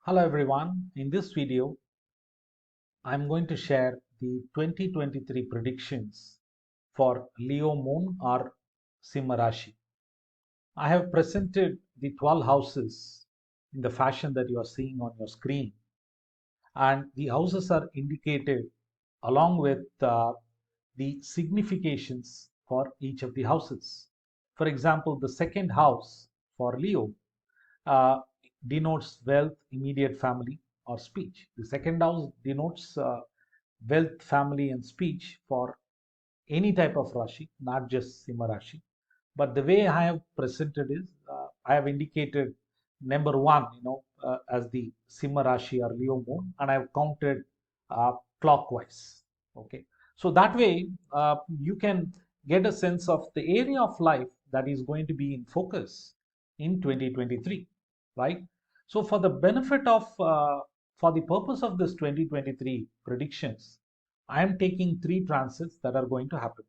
Hello everyone, in this video I'm going to share the 2023 predictions for Leo Moon or Simma Rashi. I have presented the 12 houses in the fashion that you are seeing on your screen, and the houses are indicated along with the significations for each of the houses. For example, the second house for Leo uh, denotes wealth, immediate family, or speech. The second house denotes wealth, family, and speech for any type of Rashi, not just Simha Rashi. But the way I have presented is I have indicated number one, as the Simha Rashi or Leo Moon, and I have counted clockwise. Okay, so that way you can get a sense of the area of life that is going to be in focus in 2023, right? So for the benefit of for the purpose of this 2023 predictions, I am taking three transits that are going to happen.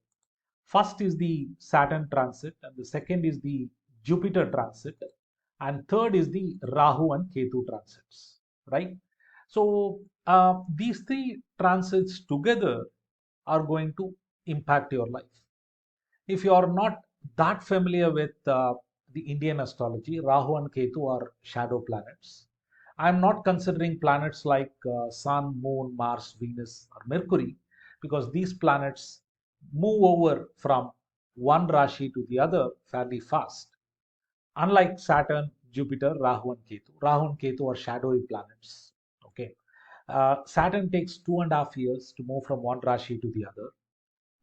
First is the Saturn transit, and the second is the Jupiter transit, and third is the Rahu and Ketu transits, right? So these three transits together are going to impact your life. If you are not that familiar with the Indian astrology, Rahu and Ketu are shadow planets. I'm not considering planets like Sun, Moon, Mars, Venus, or Mercury, because these planets move over from one Rashi to the other fairly fast. Unlike Saturn, Jupiter, Rahu, and Ketu. Rahu and Ketu are shadowy planets. Okay. Saturn takes 2.5 years to move from one Rashi to the other.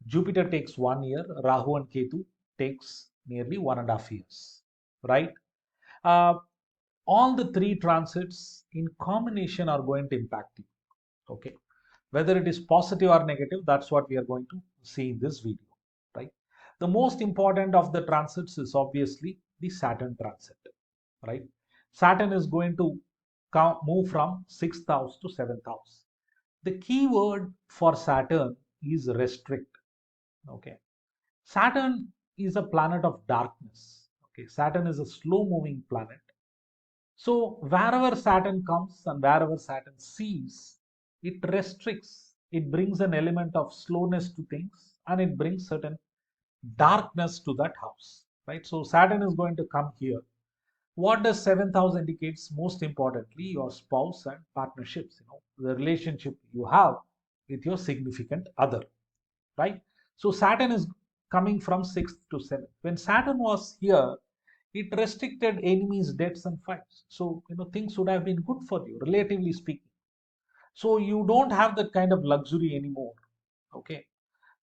Jupiter takes 1 year, Rahu and Ketu takes nearly 1.5 years, right? Uh, all the three transits in combination are going to impact you, okay? Whether it is positive or negative, that's what we are going to see in this video, right? The most important of the transits is obviously the Saturn transit, right? Saturn is going to move from 6th house to 7th house. The key word for Saturn is restrict, okay? Saturn is a planet of darkness. Okay, Saturn is a slow moving planet. So wherever Saturn comes and wherever Saturn sees, it restricts, it brings an element of slowness to things, and it brings certain darkness to that house, right? So Saturn is going to come here. What does seventh house indicates? Most importantly, your spouse and partnerships, the relationship you have with your significant other, right? So Saturn is coming from 6th to 7th. When Saturn was here, it restricted enemies, deaths, and fights. So, things would have been good for you, relatively speaking. So you don't have that kind of luxury anymore. Okay.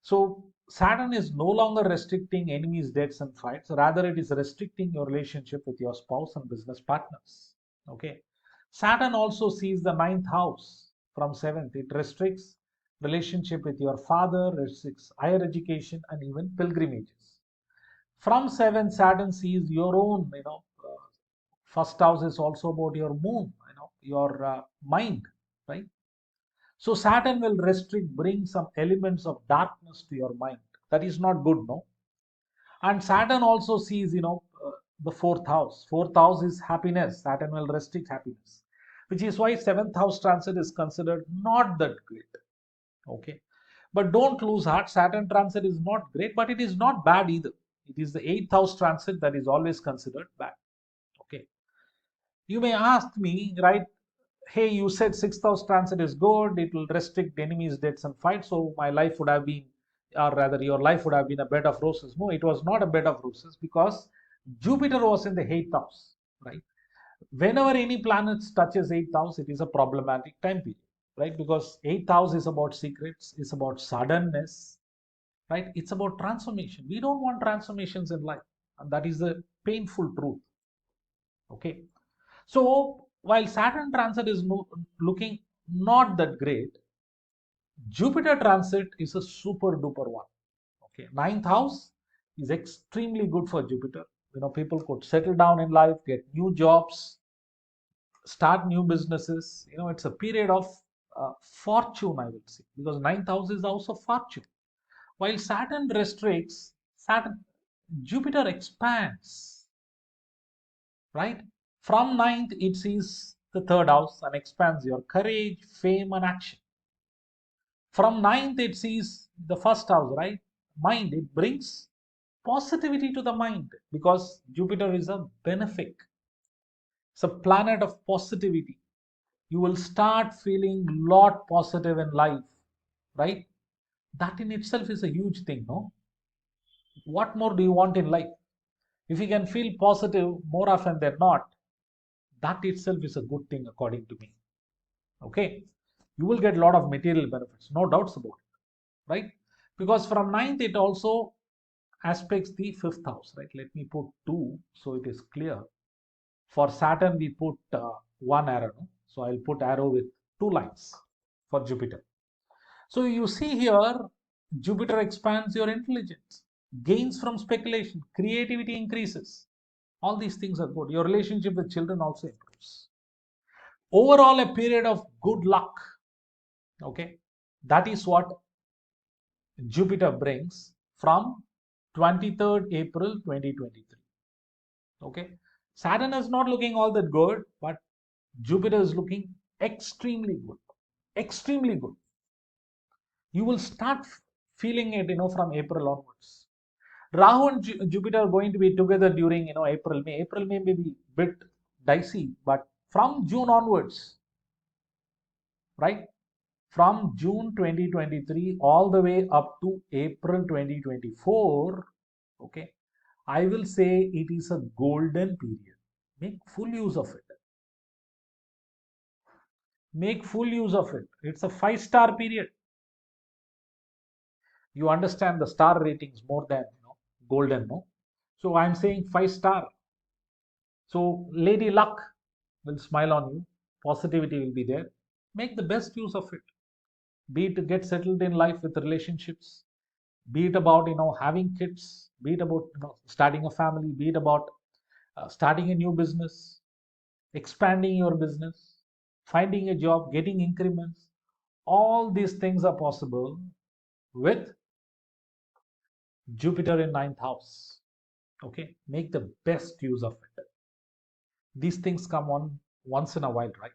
So Saturn is no longer restricting enemies, deaths, and fights. Rather, it is restricting your relationship with your spouse and business partners. Okay. Saturn also sees the ninth house from seventh. It restricts relationship with your father, restricts higher education, and even pilgrimages. From seventh, Saturn sees your own, first house is also about your moon, your mind, right? So Saturn will restrict, bring some elements of darkness to your mind. That is not good, no? And Saturn also sees, the fourth house. Fourth house is happiness. Saturn will restrict happiness, which is why seventh house transit is considered not that great. Okay. But don't lose heart. Saturn transit is not great, but it is not bad either. It is the eighth house transit that is always considered bad. Okay. You may ask me, right? Hey, you said sixth house transit is good, it will restrict enemies, deaths, and fights, so my life would have been, or rather your life would have been a bed of roses. No, it was not a bed of roses, because Jupiter was in the eighth house, right? Whenever any planet touches eighth house, it is a problematic time period, right? Because eighth house is about secrets, it's about suddenness, right? It's about transformation. We don't want transformations in life, and that is the painful truth. Okay. So while Saturn transit is looking not that great, Jupiter transit is a super duper one. Okay, ninth house is extremely good for Jupiter. People could settle down in life, get new jobs, start new businesses. It's a period of fortune, I would say, because ninth house is also fortune. While Saturn restricts, Saturn, Jupiter expands, right? From ninth, it sees the third house and expands your courage, fame, and action. From ninth, it sees the first house, right? Mind. It brings positivity to the mind because Jupiter is a benefic. It's a planet of positivity. You will start feeling lot positive in life, right? That in itself is a huge thing, no? What more do you want in life? If you can feel positive more often than not, that itself is a good thing according to me. Okay, you will get a lot of material benefits, no doubts about it, right? Because from ninth it also aspects the fifth house, right? Let me put two so it is clear. For Saturn we put one arrow, no? So I'll put arrow with two lines for Jupiter. So you see here, Jupiter expands your intelligence, gains from speculation, creativity increases. All these things are good. Your relationship with children also improves. Overall, a period of good luck. Okay, that is what Jupiter brings from 23rd April 2023. Okay, Saturn is not looking all that good, but Jupiter is looking extremely good. Extremely good. You will start feeling it, from April onwards. Rahu and Jupiter are going to be together during, April, May. April, May may be a bit dicey, but from June onwards, right? From June 2023 all the way up to April 2024, okay, I will say it is a golden period. Make full use of it. Make full use of it. It's a 5-star period. You understand the star ratings more than golden, no? So I'm saying 5-star. So Lady Luck will smile on you. Positivity will be there. Make the best use of it. Be it to get settled in life with relationships, be it about having kids, be it about starting a family, be it about starting a new business, expanding your business, finding a job, getting increments. All these things are possible with Jupiter in ninth house. Okay, make the best use of it. These things come on once in a while, right?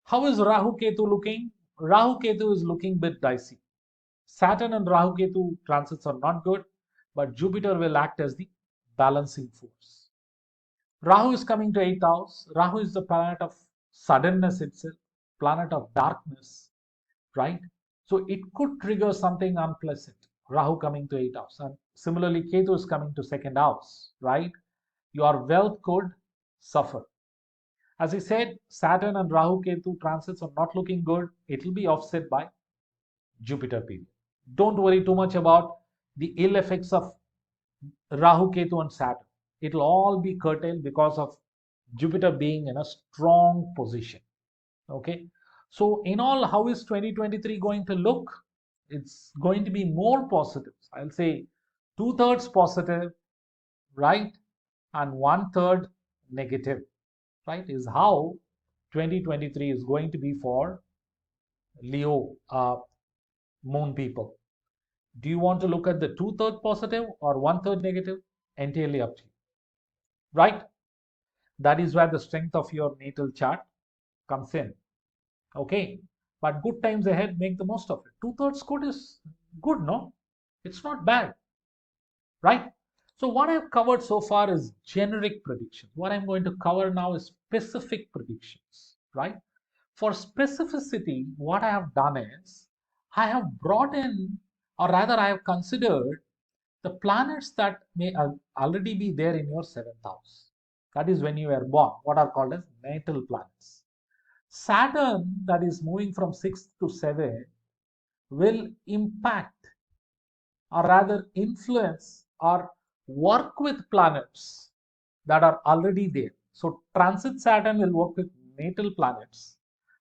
How is Rahu Ketu looking? Rahu Ketu is looking a bit dicey. Saturn and Rahu Ketu transits are not good, but Jupiter will act as the balancing force. Rahu is coming to 8th house. Rahu is the planet of suddenness itself, planet of darkness, right? So it could trigger something unpleasant. Rahu coming to 8th house. And similarly, Ketu is coming to 2nd house, right? Your wealth could suffer. As I said, Saturn and Rahu Ketu transits are not looking good. It will be offset by Jupiter period. Don't worry too much about the ill effects of Rahu, Ketu, and Saturn. It will all be curtailed because of Jupiter being in a strong position. Okay. So, in all, how is 2023 going to look? It's going to be more positive. I'll say 2/3 positive, right? And 1/3 negative, right? Is how 2023 is going to be for Leo moon people. Do you want to look at the 2/3 positive or 1/3 negative? Entirely up to you, right? That is where the strength of your natal chart comes in. Okay, but good times ahead, make the most of it. 2/3 good is good, no? It's not bad, right? So what I've covered so far is generic predictions. What I'm going to cover now is specific predictions, right? For specificity, what I have done is I have brought in, or rather I have considered the planets that may already be there in your 7th house. That is when you were born, what are called as natal planets. Saturn, that is moving from 6th to 7th, will impact or rather influence or work with planets that are already there. So transit Saturn will work with natal planets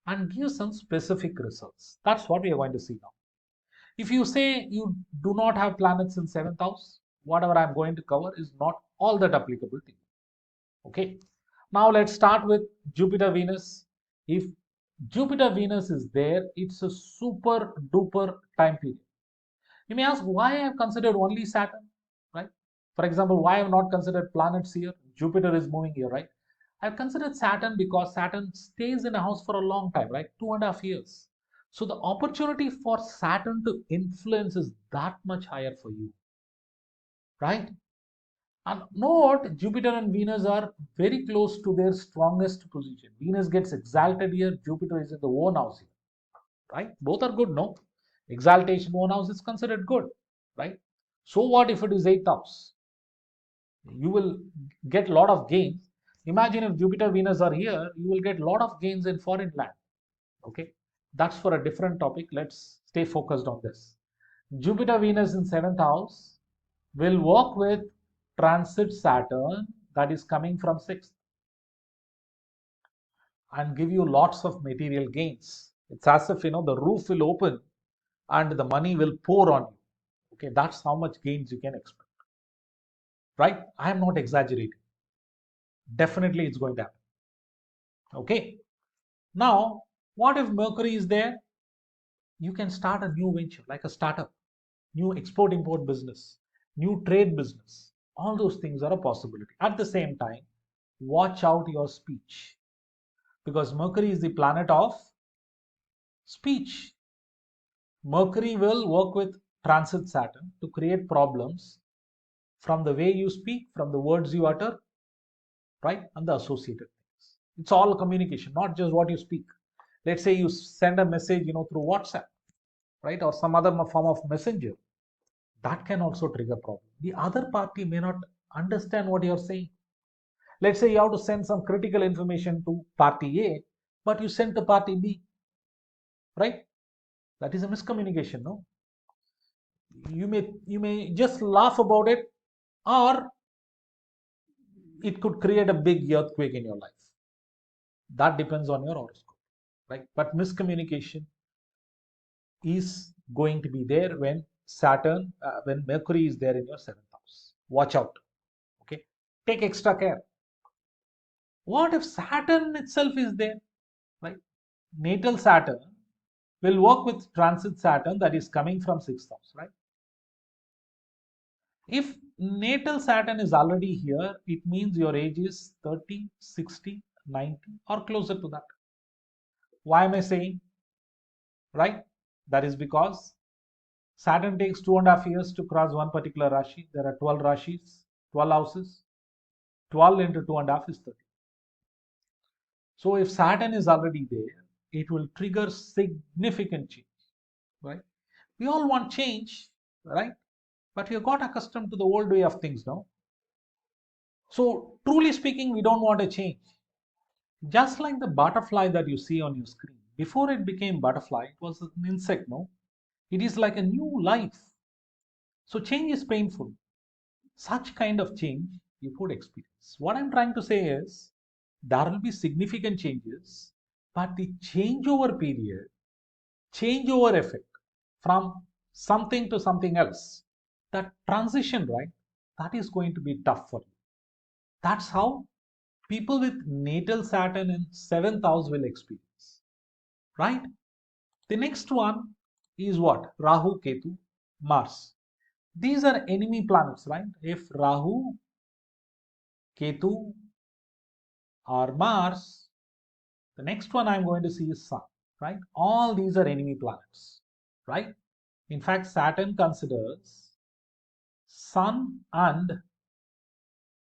and give some specific results. That's what we are going to see now. If you say you do not have planets in 7th house, whatever I'm going to cover is not all that applicable to you. Okay. Now let's start with Jupiter Venus. If Jupiter Venus is there, it's a super duper time period. You may ask why I have considered only Saturn, right? For example, why I have not considered planets here? Jupiter is moving here, right? I've considered Saturn because Saturn stays in a house for a long time, right? 2.5 years. So the opportunity for Saturn to influence is that much higher for you, right? And note, Jupiter and Venus are very close to their strongest position. Venus gets exalted here, Jupiter is in the own house here, right? Both are good, no? Exaltation, own house is considered good, right? So what if it is 8th house? You will get a lot of gains. Imagine if Jupiter, Venus are here, you will get a lot of gains in foreign land. Okay, that's for a different topic. Let's stay focused on this. Jupiter, Venus in 7th house will work with transit Saturn that is coming from 6th and give you lots of material gains. It's as if the roof will open and the money will pour on you. Okay, that's how much gains you can expect. Right? I am not exaggerating. Definitely it's going to happen. Okay. Now, what if Mercury is there? You can start a new venture like a startup, new export import business, new trade business. All those things are a possibility. At the same time, watch out your speech because Mercury is the planet of speech. Mercury will work with transit Saturn to create problems from the way you speak, from the words you utter, right? And the associated things. It's all communication, not just what you speak. Let's say you send a message, through WhatsApp, right? Or some other form of messenger. That can also trigger problem. The other party may not understand what you're saying. Let's say you have to send some critical information to party A, but you send to party B, right? That is a miscommunication, no? You may just laugh about it, or it could create a big earthquake in your life. That depends on your horoscope, right? But miscommunication is going to be there when when Mercury is there in your 7th house. Watch out. Okay, take extra care. What if Saturn itself is there, right? Natal Saturn will work with transit Saturn that is coming from 6th house, right? If natal Saturn is already here, it means your age is 30, 60, 90 or closer to that. Why am I saying? Right? That is because Saturn takes 2.5 years to cross one particular Rashi. There are 12 Rashis, 12 houses. 12 into 2.5 is 30. So if Saturn is already there, it will trigger significant change, right? We all want change, right? But we have got accustomed to the old way of things now. So truly speaking, we don't want a change. Just like the butterfly that you see on your screen. Before it became butterfly, it was an insect, no? It is like a new life. So change is painful. Such kind of change you could experience. What I'm trying to say is there will be significant changes, but the changeover period, changeover effect from something to something else, that transition, right? That is going to be tough for you. That's how people with natal Saturn in 7th house will experience, right? The next one is what? Rahu, Ketu, Mars. These are enemy planets, right? If Rahu, Ketu, or Mars, the next one I'm going to see is Sun, right? All these are enemy planets, right? In fact, Saturn considers Sun and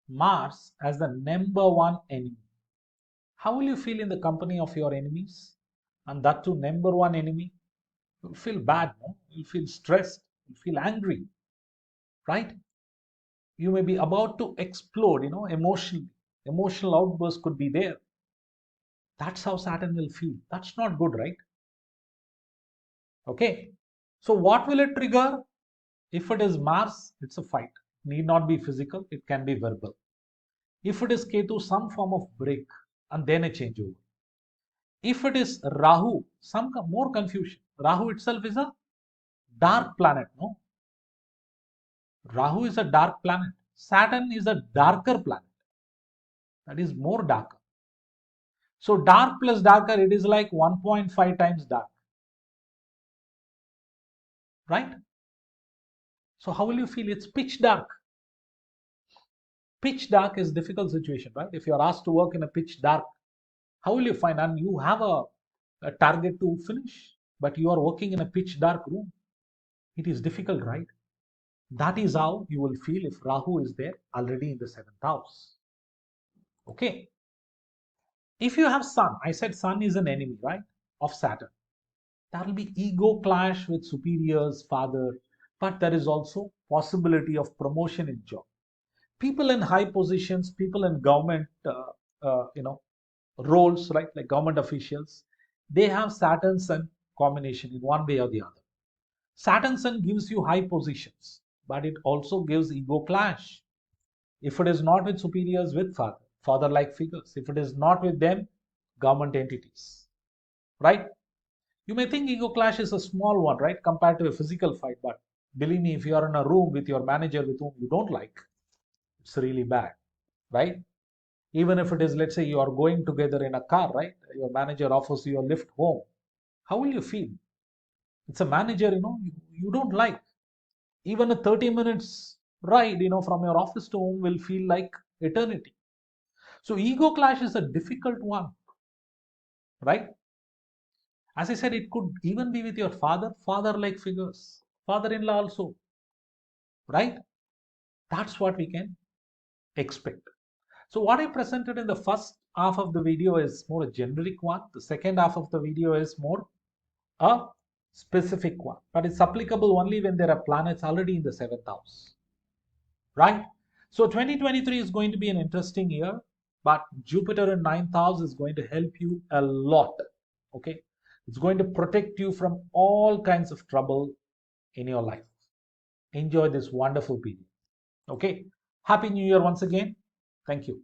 Mars as the number one enemy. How will you feel in the company of your enemies? And that too, number one enemy? You'll feel bad, no? You'll feel stressed, you'll feel angry, right? You may be about to explode, emotionally. Emotional outburst could be there. That's how Saturn will feel. That's not good, right? Okay. So what will it trigger? If it is Mars, it's a fight. Need not be physical, it can be verbal. If it is Ketu, some form of break and then a changeover. If it is Rahu, some more confusion. Rahu itself is a dark planet, no? Rahu is a dark planet. Saturn is a darker planet. That is more darker. So dark plus darker, it is like 1.5 times dark, right? So how will you feel? It's pitch dark. Pitch dark is difficult situation, right? If you're asked to work in a pitch dark, how will you find? And you have a target to finish, but you are working in a pitch dark room. It is difficult, right? That is how you will feel if Rahu is there already in the seventh house. Okay. If you have Sun, I said Sun is an enemy, right, of Saturn. There will be ego clash with superiors, father, but there is also possibility of promotion in job. People in high positions, people in government, roles, right, like government officials, they have Saturn Sun combination in one way or the other. Saturn Sun gives you high positions, but it also gives ego clash. If it is not with superiors, with father like figures. If it is not with them, government entities, right? You may think ego clash is a small one, right, compared to a physical fight, but believe me, if you are in a room with your manager with whom you don't like, it's really bad, right? Even if it is, let's say, you are going together in a car, right? Your manager offers you a lift home. How will you feel? It's a manager, you don't like. Even a 30 minutes ride, from your office to home will feel like eternity. So ego clash is a difficult one, right? As I said, it could even be with your father-like figures, father-in-law also, right? That's what we can expect. So what I presented in the first half of the video is more a generic one. The second half of the video is more a specific one, but it's applicable only when there are planets already in the seventh house, right? So 2023 is going to be an interesting year, but Jupiter in ninth house is going to help you a lot. Okay, it's going to protect you from all kinds of trouble in your life. Enjoy this wonderful period. Okay, happy new year once again. Thank you.